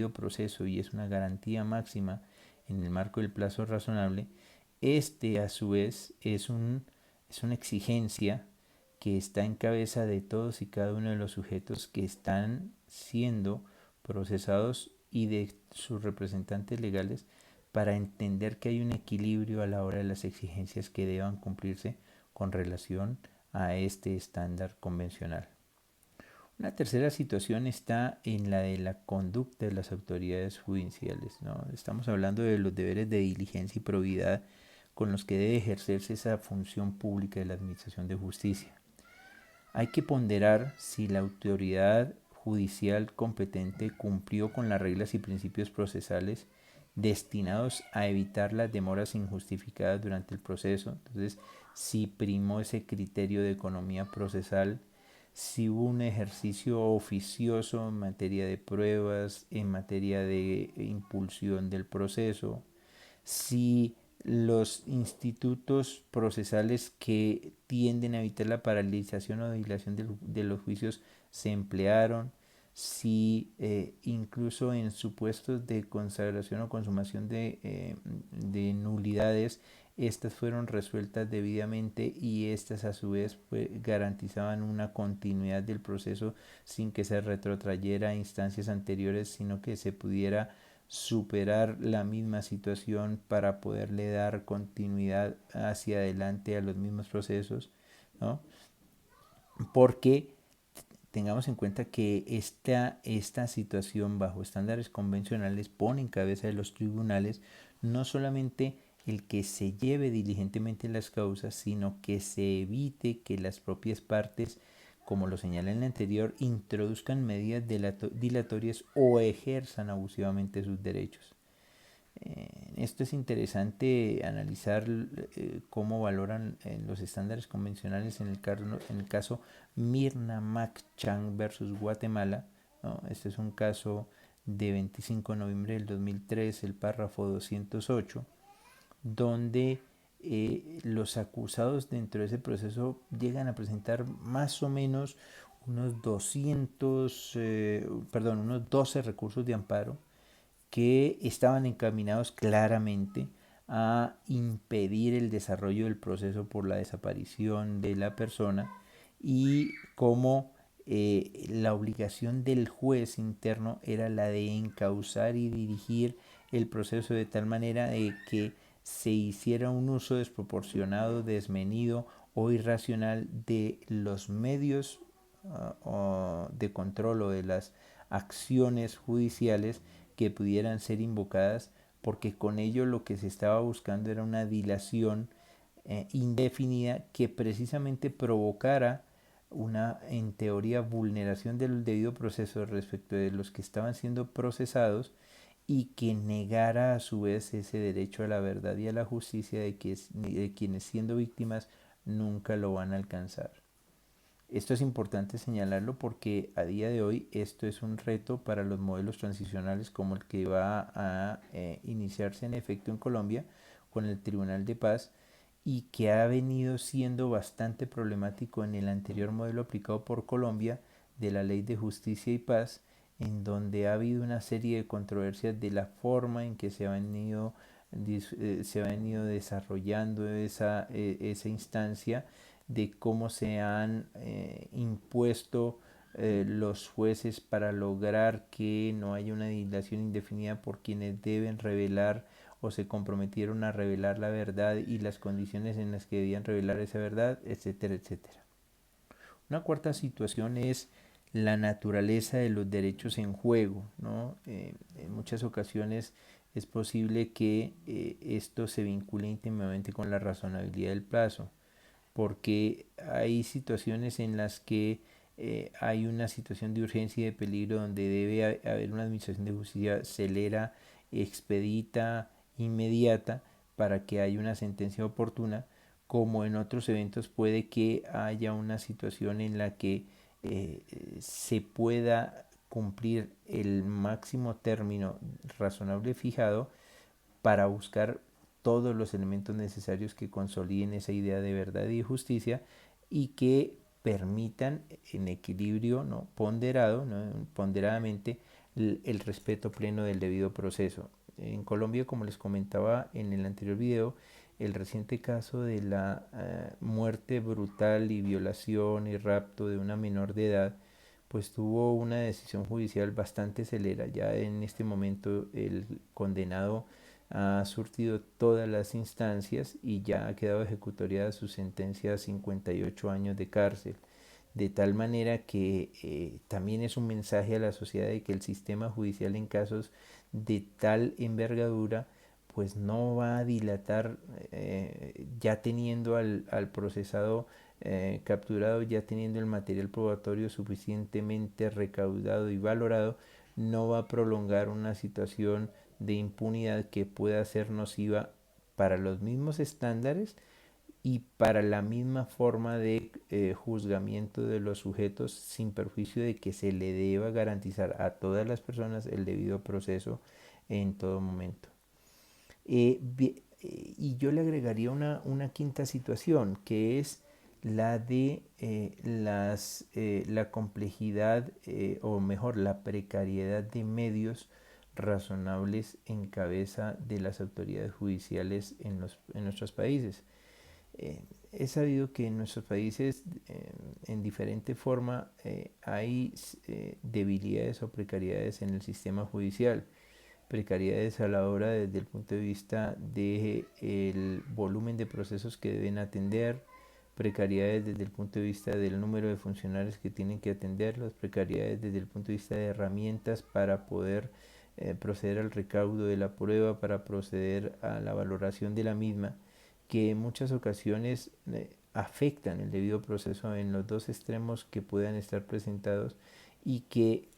debido proceso y es una garantía máxima en el marco del plazo razonable, este a su vez es una exigencia que está en cabeza de todos y cada uno de los sujetos que están siendo procesados y de sus representantes legales para entender que hay un equilibrio a la hora de las exigencias que deban cumplirse con relación a este estándar convencional. Una tercera situación está en la de la conducta de las autoridades judiciales, ¿no? Estamos hablando de los deberes de diligencia y probidad con los que debe ejercerse esa función pública de la Administración de Justicia. Hay que ponderar si la autoridad judicial competente cumplió con las reglas y principios procesales destinados a evitar las demoras injustificadas durante el proceso. Entonces, si primó ese criterio de economía procesal, si hubo un ejercicio oficioso en materia de pruebas, en materia de impulsión del proceso, si los institutos procesales que tienden a evitar la paralización o dilación de los juicios se emplearon, si incluso en supuestos de consagración o consumación de nulidades, estas fueron resueltas debidamente y estas a su vez garantizaban una continuidad del proceso sin que se retrotrayera a instancias anteriores, sino que se pudiera superar la misma situación para poderle dar continuidad hacia adelante a los mismos procesos, ¿no? Porque tengamos en cuenta que esta situación bajo estándares convencionales pone en cabeza de los tribunales no solamente el que se lleve diligentemente las causas, sino que se evite que las propias partes, como lo señala en la anterior, introduzcan medidas dilatorias o ejerzan abusivamente sus derechos. Esto es interesante analizar cómo valoran los estándares convencionales en el caso Mirna Mac Chang versus Guatemala, ¿no? Este es un caso de 25 de noviembre del 2003, el párrafo 208, donde los acusados dentro de ese proceso llegan a presentar más o menos unos 12 recursos de amparo que estaban encaminados claramente a impedir el desarrollo del proceso por la desaparición de la persona y como la obligación del juez interno era la de encauzar y dirigir el proceso de tal manera de que se hiciera un uso desproporcionado, desmedido o irracional de los medios de control o de las acciones judiciales que pudieran ser invocadas, porque con ello lo que se estaba buscando era una dilación indefinida que precisamente provocara una, en teoría, vulneración del debido proceso respecto de los que estaban siendo procesados y que negara a su vez ese derecho a la verdad y a la justicia de quienes siendo víctimas nunca lo van a alcanzar. Esto es importante señalarlo porque a día de hoy esto es un reto para los modelos transicionales como el que va a iniciarse en efecto en Colombia con el Tribunal de Paz y que ha venido siendo bastante problemático en el anterior modelo aplicado por Colombia de la Ley de Justicia y Paz, en donde ha habido una serie de controversias de la forma en que se ha venido desarrollando esa instancia, de cómo se han impuesto los jueces para lograr que no haya una dilación indefinida por quienes deben revelar o se comprometieron a revelar la verdad y las condiciones en las que debían revelar esa verdad, etcétera, etcétera. Una cuarta situación es la naturaleza de los derechos en juego, ¿no? En muchas ocasiones es posible que esto se vincule íntimamente con la razonabilidad del plazo, porque hay situaciones en las que hay una situación de urgencia y de peligro donde debe haber una administración de justicia celera, expedita, inmediata para que haya una sentencia oportuna, como en otros eventos puede que haya una situación en la que se pueda cumplir el máximo término razonable fijado para buscar todos los elementos necesarios que consoliden esa idea de verdad y justicia y que permitan en equilibrio, ¿no?, ponderado, ¿no?, ponderadamente el respeto pleno del debido proceso. En Colombia, como les comentaba en el anterior video, el reciente caso de la muerte brutal y violación y rapto de una menor de edad, pues tuvo una decisión judicial bastante celera. Ya en este momento el condenado ha surtido todas las instancias y ya ha quedado ejecutoriada su sentencia a 58 años de cárcel. De tal manera que también es un mensaje a la sociedad de que el sistema judicial en casos de tal envergadura pues no va a dilatar, ya teniendo al procesado capturado, ya teniendo el material probatorio suficientemente recaudado y valorado, no va a prolongar una situación de impunidad que pueda ser nociva para los mismos estándares y para la misma forma de juzgamiento de los sujetos, sin perjuicio de que se le deba garantizar a todas las personas el debido proceso en todo momento. Y yo le agregaría una quinta situación, que es la de la complejidad, o mejor, la precariedad de medios razonables en cabeza de las autoridades judiciales en nuestros países. Es sabido que en nuestros países, en diferente forma, hay debilidades o precariedades en el sistema judicial, precariedades a la hora desde el punto de vista del volumen de procesos que deben atender, precariedades desde el punto de vista del número de funcionarios que tienen que atenderlos, precariedades desde el punto de vista de herramientas para poder proceder al recaudo de la prueba, para proceder a la valoración de la misma, que en muchas ocasiones afectan el debido proceso en los dos extremos que puedan estar presentados y que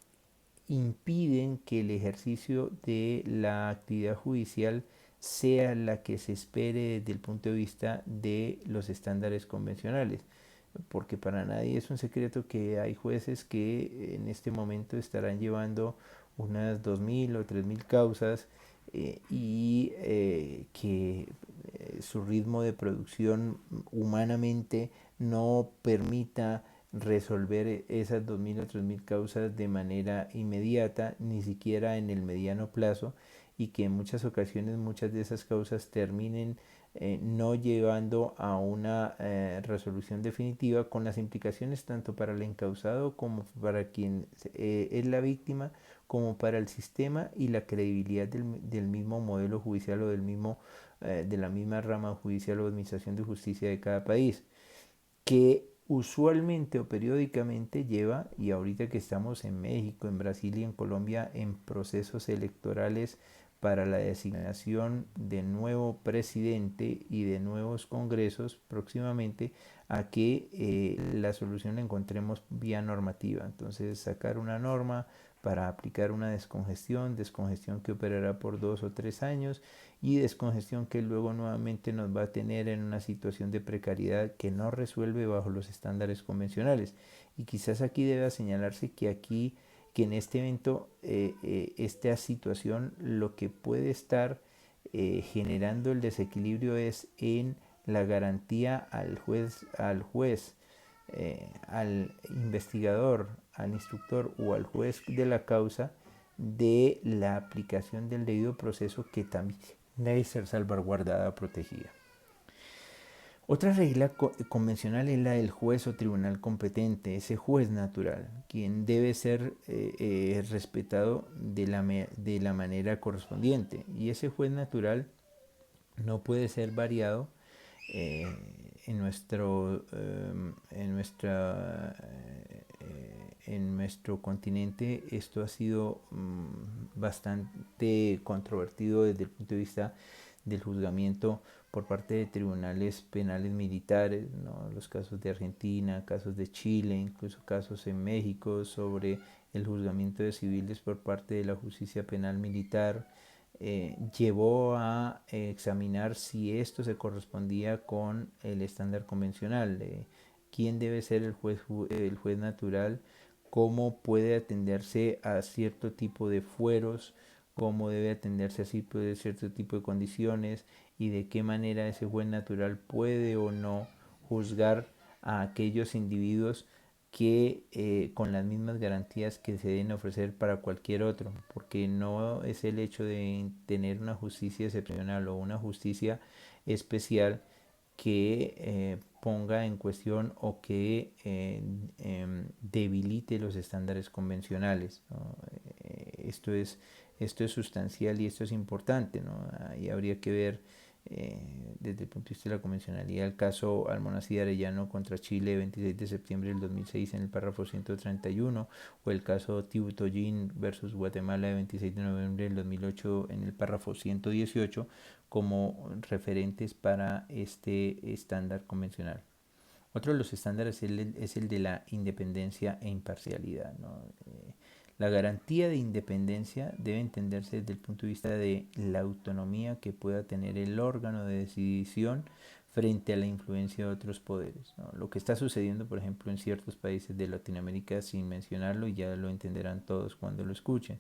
impiden que el ejercicio de la actividad judicial sea la que se espere desde el punto de vista de los estándares convencionales, porque para nadie es un secreto que hay jueces que en este momento estarán llevando unas 2.000 o 3.000 causas, y que su ritmo de producción humanamente no permita resolver esas 2.000 o 3.000 causas de manera inmediata, ni siquiera en el mediano plazo, y que en muchas ocasiones muchas de esas causas terminen no llevando a una resolución definitiva, con las implicaciones tanto para el encausado como para quien es la víctima, como para el sistema y la credibilidad del mismo modelo judicial o de la misma rama judicial o administración de justicia de cada país, que usualmente o periódicamente lleva, y ahorita que estamos en México, en Brasil y en Colombia en procesos electorales para la designación de nuevo presidente y de nuevos congresos próximamente, a que la solución la encontremos vía normativa. Entonces, sacar una norma para aplicar una descongestión que operará por 2 o 3 años, y descongestión que luego nuevamente nos va a tener en una situación de precariedad que no resuelve bajo los estándares convencionales. Y quizás aquí deba señalarse que en este evento, esta situación, lo que puede estar generando el desequilibrio es en la garantía al juez, al investigador, al instructor o al juez de la causa, de la aplicación del debido proceso, que también debe ser salvaguardada o protegida. Otra regla convencional es la del juez o tribunal competente, ese juez natural, quien debe ser respetado de la manera correspondiente. Y ese juez natural no puede ser variado. eh, en nuestro en nuestro continente esto ha sido bastante controvertido desde el punto de vista del juzgamiento por parte de tribunales penales militares, ¿no? Los casos de Argentina, casos de Chile, incluso casos en México sobre el juzgamiento de civiles por parte de la justicia penal militar, llevó a examinar si esto se correspondía con el estándar convencional, quién debe ser el juez natural, cómo puede atenderse a cierto tipo de fueros, cómo debe atenderse a cierto tipo de condiciones, y de qué manera ese juez natural puede o no juzgar a aquellos individuos que con las mismas garantías que se deben ofrecer para cualquier otro, porque no es el hecho de tener una justicia excepcional o una justicia especial que ponga en cuestión o que debilite los estándares convencionales, ¿no? Esto es sustancial y esto es importante, ¿no? Ahí habría que ver desde el punto de vista de la convencionalidad el caso Almonacid Arellano contra Chile 26 de septiembre del 2006 en el párrafo 131 o el caso Tibutollín versus Guatemala de 26 de noviembre del 2008 en el párrafo 118 como referentes para este estándar convencional. Otro de los estándares es el de la independencia e imparcialidad, ¿no? La garantía de independencia debe entenderse desde el punto de vista de la autonomía que pueda tener el órgano de decisión frente a la influencia de otros poderes, ¿no? Lo que está sucediendo, por ejemplo, en ciertos países de Latinoamérica, sin mencionarlo, y ya lo entenderán todos cuando lo escuchen.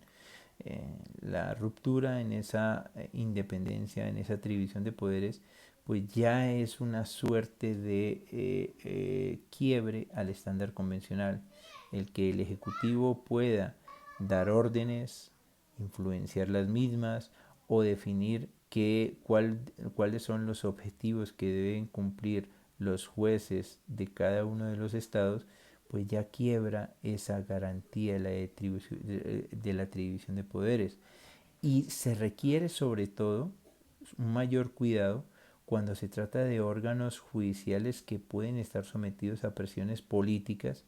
La ruptura en esa independencia, en esa atribución de poderes, pues ya es una suerte de quiebre al estándar convencional, el que el Ejecutivo pueda dar órdenes, influenciar las mismas o definir cuáles son los objetivos que deben cumplir los jueces de cada uno de los estados, pues ya quiebra esa garantía de la atribución de poderes. Y se requiere sobre todo un mayor cuidado cuando se trata de órganos judiciales que pueden estar sometidos a presiones políticas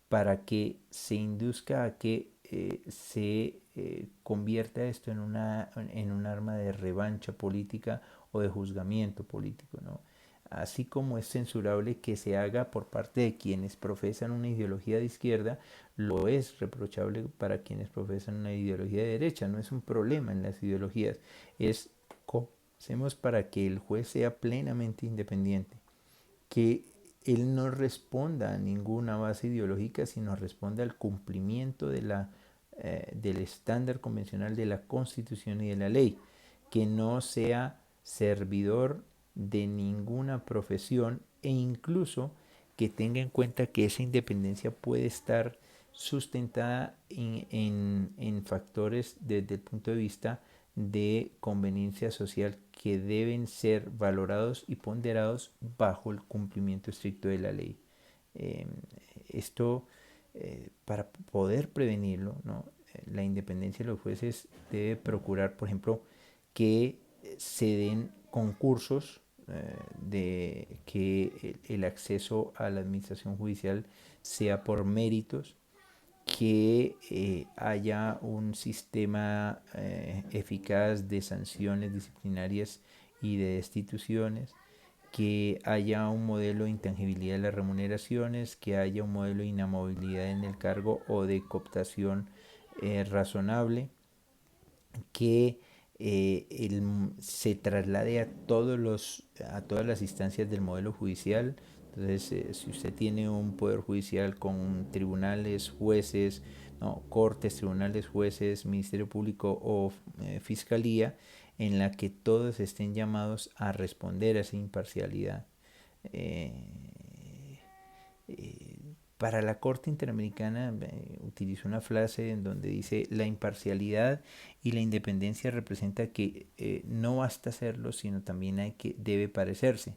para que se induzca a que se convierta esto en un arma de revancha política o de juzgamiento político, ¿no? Así como es censurable que se haga por parte de quienes profesan una ideología de izquierda, lo es reprochable para quienes profesan una ideología de derecha. No es un problema en las ideologías, es cómo hacemos para que el juez sea plenamente independiente, que él no responda a ninguna base ideológica, sino responda al cumplimiento del estándar convencional de la Constitución y de la ley, que no sea servidor de ninguna profesión e incluso que tenga en cuenta que esa independencia puede estar sustentada en factores desde el punto de vista de conveniencia social que deben ser valorados y ponderados bajo el cumplimiento estricto de la ley. Eh, Esto, para poder prevenirlo, ¿no? La independencia de los jueces debe procurar, por ejemplo, que se den concursos de que el acceso a la administración judicial sea por méritos, que haya un sistema eficaz de sanciones disciplinarias y de destituciones, que haya un modelo de intangibilidad de las remuneraciones, que haya un modelo de inamovilidad en el cargo o de cooptación razonable, que se traslade a todas las instancias del modelo judicial. Entonces, si usted tiene un poder judicial con tribunales, jueces, no, cortes, tribunales, jueces, ministerio público o fiscalía, en la que todos estén llamados a responder a esa imparcialidad. Eh, eh, para la Corte Interamericana utilizó una frase en donde dice: la imparcialidad y la independencia representa que no basta hacerlo, sino también debe parecerse.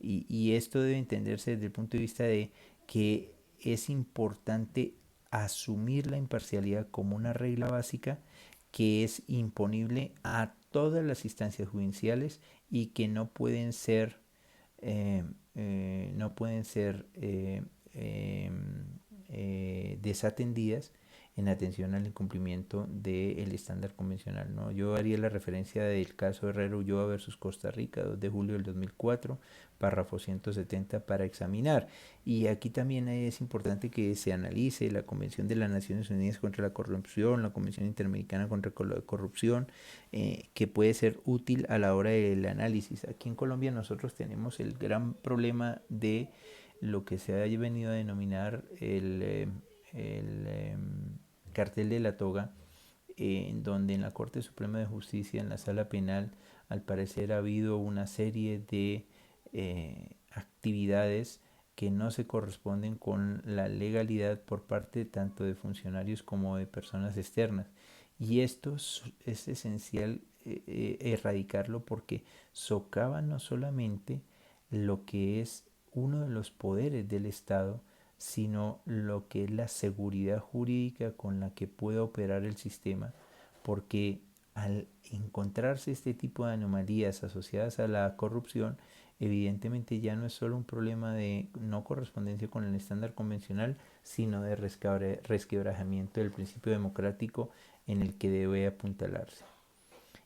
Y esto debe entenderse desde el punto de vista de que es importante asumir la imparcialidad como una regla básica que es imponible a todas las instancias judiciales y que eh, no pueden ser eh, desatendidas en atención al incumplimiento del estándar convencional, ¿no? Yo haría la referencia del caso Herrero Ulloa versus Costa Rica, 2 de julio del 2004, párrafo 170 para examinar. Y aquí también es importante que se analice la Convención de las Naciones Unidas contra la Corrupción, la Convención Interamericana contra la Corrupción, que puede ser útil a la hora del análisis. Aquí en Colombia nosotros tenemos el gran problema de lo que se ha venido a denominar el cartel de la toga, en donde en la Corte Suprema de Justicia, en la sala penal, al parecer ha habido una serie de actividades que no se corresponden con la legalidad por parte tanto de funcionarios como de personas externas. Y esto es esencial erradicarlo porque socava no solamente lo que es uno de los poderes del Estado, sino lo que es la seguridad jurídica con la que puede operar el sistema, porque al encontrarse este tipo de anomalías asociadas a la corrupción, evidentemente ya no es solo un problema de no correspondencia con el estándar convencional, sino de resquebrajamiento del principio democrático en el que debe apuntalarse.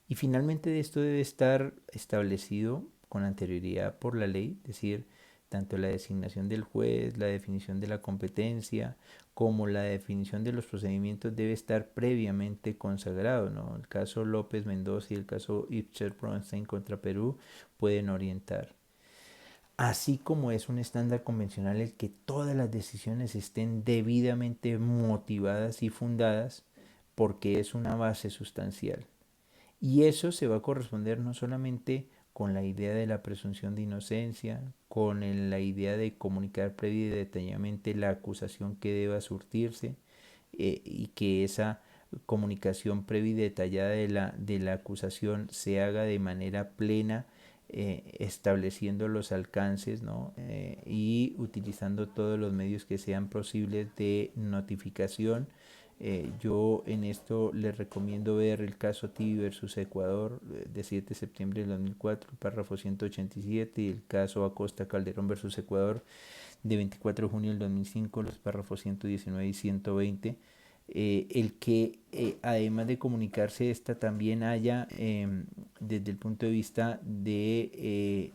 Y finalmente esto debe estar establecido con anterioridad por la ley, es decir, tanto la designación del juez, la definición de la competencia, como la definición de los procedimientos debe estar previamente consagrado, ¿no? El caso López Mendoza y el caso Ipcher-Bronstein contra Perú pueden orientar. Así como es un estándar convencional el que todas las decisiones estén debidamente motivadas y fundadas, porque es una base sustancial. Y eso se va a corresponder no solamente con la idea de la presunción de inocencia, con la idea de comunicar previa y detalladamente la acusación que deba surtirse, y que esa comunicación previa y detallada de la acusación se haga de manera plena, estableciendo los alcances, ¿no? Y utilizando todos los medios que sean posibles de notificación. Yo en esto les recomiendo ver el caso Tibi versus Ecuador de 7 de septiembre de 2004, el párrafo 187, y el caso Acosta Calderón versus Ecuador de 24 de junio del 2005, los párrafos 119 y 120. El que además de comunicarse esta también haya desde el punto de vista de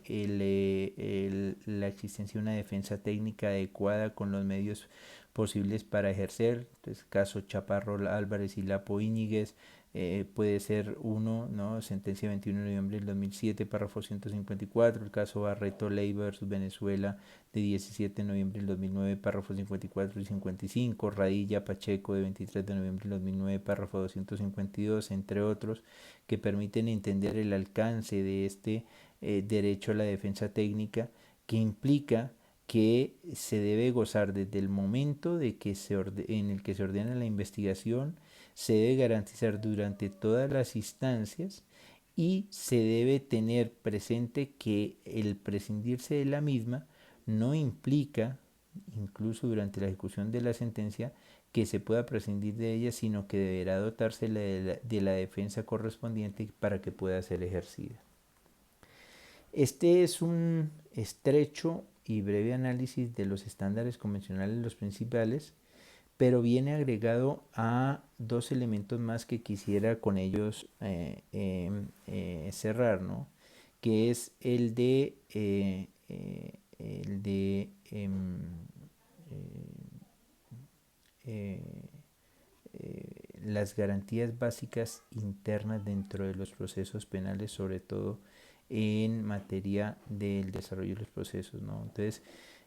la existencia de una defensa técnica adecuada con los medios posibles para ejercer. Entonces, caso Chaparro Álvarez y Lapo Íñiguez, puede ser uno, ¿no? Sentencia 21 de noviembre del 2007, párrafo 154, el caso Barreto Leiva versus Venezuela de 17 de noviembre del 2009, párrafos 54 y 55, Radilla Pacheco de 23 de noviembre del 2009, párrafo 252, entre otros, que permiten entender el alcance de este derecho a la defensa técnica, que implica que se debe gozar desde el momento de que en el que se ordena la investigación, se debe garantizar durante todas las instancias y se debe tener presente que el prescindirse de la misma no implica, incluso durante la ejecución de la sentencia, que se pueda prescindir de ella, sino que deberá dotarse de la defensa correspondiente para que pueda ser ejercida. Este es un estrecho y breve análisis de los estándares convencionales, los principales, pero viene agregado a dos elementos más que quisiera con ellos cerrar, ¿no? Que es el de eh, las garantías básicas internas dentro de los procesos penales, sobre todo en materia del desarrollo de los procesos, ¿no? Entonces,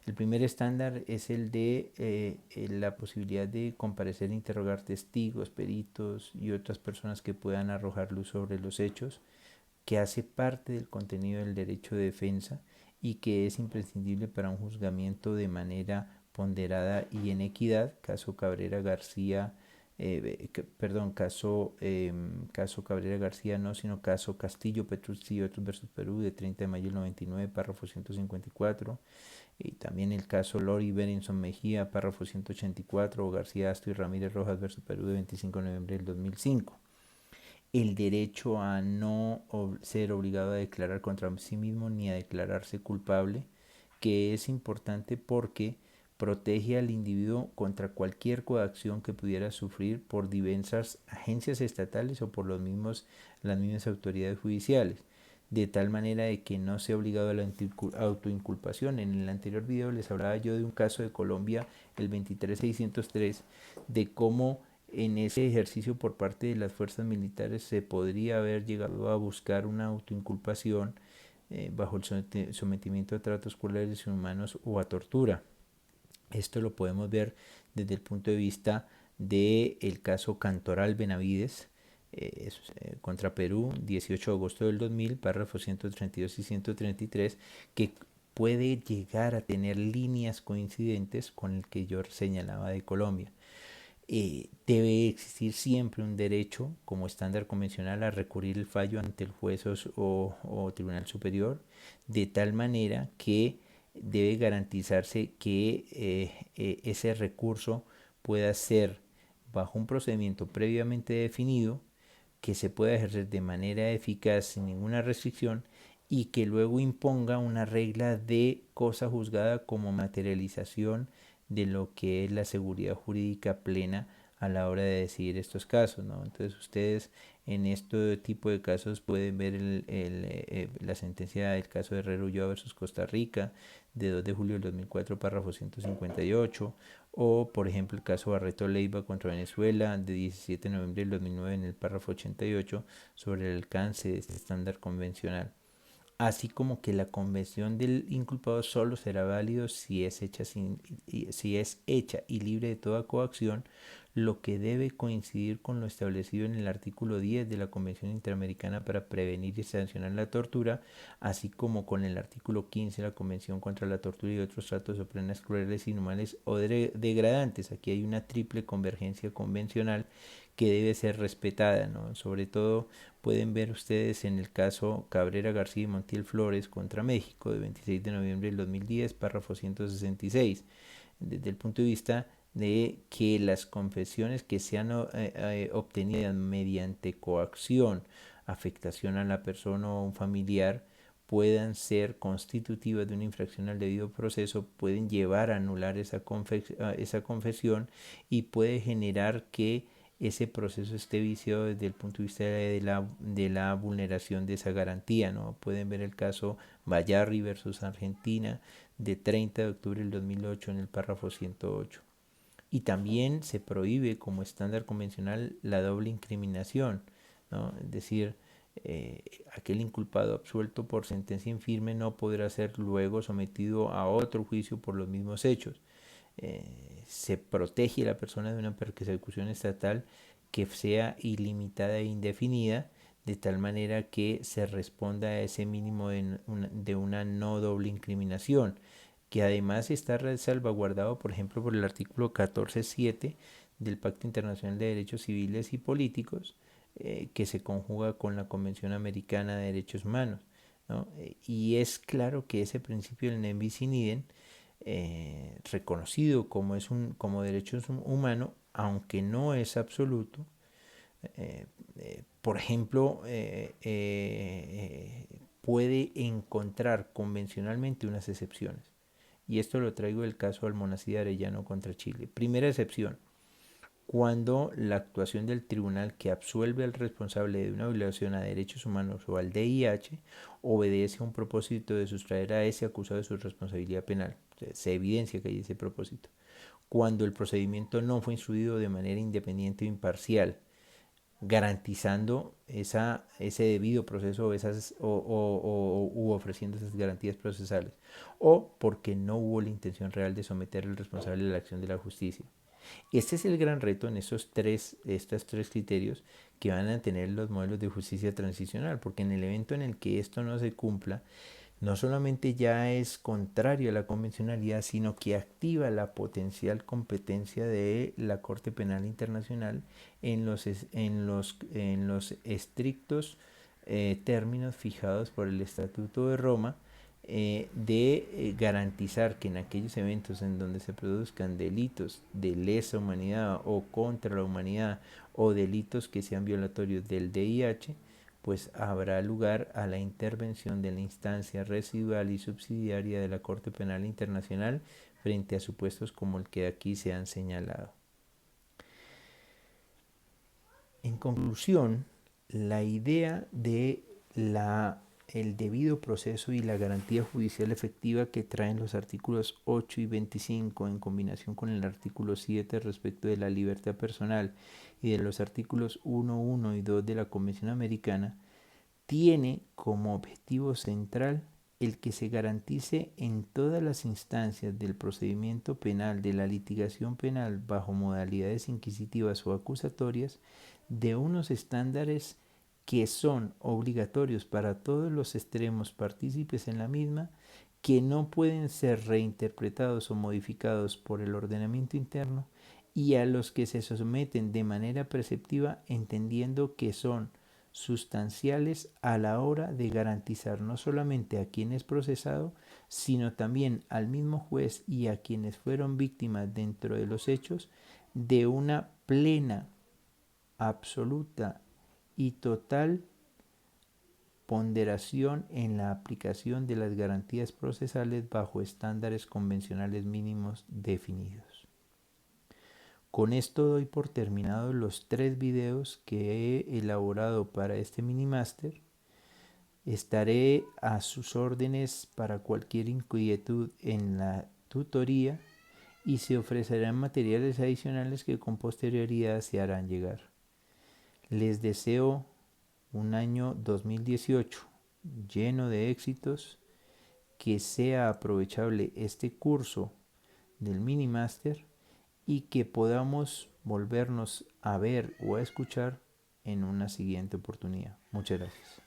el primer estándar es el de la posibilidad de comparecer e interrogar testigos, peritos y otras personas que puedan arrojar luz sobre los hechos, que hace parte del contenido del derecho de defensa y que es imprescindible para un juzgamiento de manera ponderada y en equidad, caso Cabrera García, caso Cabrera García no, sino caso Castillo Petrucci y otros versus Perú de 30 de mayo del 99, párrafo 154, y también el caso Lori Berenson Mejía, párrafo 184, o García Astro y Ramírez Rojas versus Perú de 25 de noviembre del 2005. El derecho a no ser obligado a declarar contra sí mismo ni a declararse culpable, que es importante porque protege al individuo contra cualquier coacción que pudiera sufrir por diversas agencias estatales o por las mismas autoridades judiciales, de tal manera de que no sea obligado a la autoinculpación. En el anterior video les hablaba yo de un caso de Colombia, el 23603, de cómo en ese ejercicio por parte de las fuerzas militares se podría haber llegado a buscar una autoinculpación bajo el sometimiento a tratos crueles, inhumanos o a tortura. Esto lo podemos ver desde el punto de vista del caso Cantoral Benavides contra Perú, 18 de agosto del 2000, párrafos 132 y 133, que puede llegar a tener líneas coincidentes con el que yo señalaba de Colombia. Debe existir siempre un derecho como estándar convencional a recurrir el fallo ante el juez o tribunal superior, de tal manera que debe garantizarse que ese recurso pueda ser bajo un procedimiento previamente definido, que se pueda ejercer de manera eficaz sin ninguna restricción y que luego imponga una regla de cosa juzgada como materialización de lo que es la seguridad jurídica plena a la hora de decidir estos casos, ¿no? Entonces ustedes en este tipo de casos pueden ver la sentencia del caso de Herrero Ulloa versus Costa Rica de 2 de julio del 2004, párrafo 158, o por ejemplo el caso Barreto Leiva contra Venezuela de 17 de noviembre del 2009 en el párrafo 88 sobre el alcance de este estándar convencional, así como que la convención del inculpado solo será válido si es hecha y libre de toda coacción, lo que debe coincidir con lo establecido en el artículo 10 de la Convención Interamericana para prevenir y sancionar la tortura, así como con el artículo 15 de la Convención contra la tortura y otros tratos o penas crueles, inhumanes o degradantes. Aquí hay una triple convergencia convencional que debe ser respetada, ¿no? Sobre todo pueden ver ustedes en el caso Cabrera García y Montiel Flores contra México de 26 de noviembre del 2010, párrafo 166, desde el punto de vista de que las confesiones que sean obtenidas mediante coacción, afectación a la persona o a un familiar, puedan ser constitutivas de una infracción al debido proceso, pueden llevar a anular esa confesión y puede generar que ese proceso esté viciado desde el punto de vista de la vulneración de esa garantía, ¿no? Pueden ver el caso Bayarri versus Argentina de 30 de octubre del 2008 en el párrafo 108. Y también se prohíbe como estándar convencional la doble incriminación, ¿no? Es decir, aquel inculpado absuelto por sentencia infirme no podrá ser luego sometido a otro juicio por los mismos hechos. Se protege a la persona de una persecución estatal que sea ilimitada e indefinida, de tal manera que se responda a ese mínimo de una no doble incriminación, que además está salvaguardado, por ejemplo, por el artículo 14.7 del Pacto Internacional de Derechos Civiles y Políticos, que se conjuga con la Convención Americana de Derechos Humanos, ¿no? Y es claro que ese principio del non bis in idem, reconocido como derecho humano, aunque no es absoluto, por ejemplo, puede encontrar convencionalmente unas excepciones. Y esto lo traigo del caso Almonacid Arellano contra Chile. Primera excepción: cuando la actuación del tribunal que absuelve al responsable de una violación a derechos humanos o al DIH obedece a un propósito de sustraer a ese acusado de su responsabilidad penal. Se evidencia que hay ese propósito. Cuando el procedimiento no fue instruido de manera independiente o imparcial, garantizando ese debido proceso u ofreciendo esas garantías procesales, o porque no hubo la intención real de someter al responsable a la acción de la justicia. Este es el gran reto en estos tres criterios que van a tener los modelos de justicia transicional, porque en el evento en el que esto no se cumpla, no solamente ya es contrario a la convencionalidad, sino que activa la potencial competencia de la Corte Penal Internacional en los estrictos términos fijados por el Estatuto de Roma, de garantizar que en aquellos eventos en donde se produzcan delitos de lesa humanidad o contra la humanidad o delitos que sean violatorios del DIH, pues habrá lugar a la intervención de la instancia residual y subsidiaria de la Corte Penal Internacional frente a supuestos como el que aquí se han señalado. En conclusión, la idea de el debido proceso y la garantía judicial efectiva que traen los artículos 8 y 25 en combinación con el artículo 7 respecto de la libertad personal y de los artículos 1, 1 y 2 de la Convención Americana, tiene como objetivo central el que se garantice en todas las instancias del procedimiento penal, de la litigación penal bajo modalidades inquisitivas o acusatorias, de unos estándares que son obligatorios para todos los extremos partícipes en la misma, que no pueden ser reinterpretados o modificados por el ordenamiento interno y a los que se someten de manera perceptiva entendiendo que son sustanciales a la hora de garantizar no solamente a quien es procesado, sino también al mismo juez y a quienes fueron víctimas dentro de los hechos de una plena, absoluta y total ponderación en la aplicación de las garantías procesales bajo estándares convencionales mínimos definidos. Con esto doy por terminados los 3 videos que he elaborado para este minimáster. Estaré a sus órdenes para cualquier inquietud en la tutoría y se ofrecerán materiales adicionales que con posterioridad se harán llegar. Les deseo un año 2018 lleno de éxitos, que sea aprovechable este curso del minimáster y que podamos volvernos a ver o a escuchar en una siguiente oportunidad. Muchas gracias.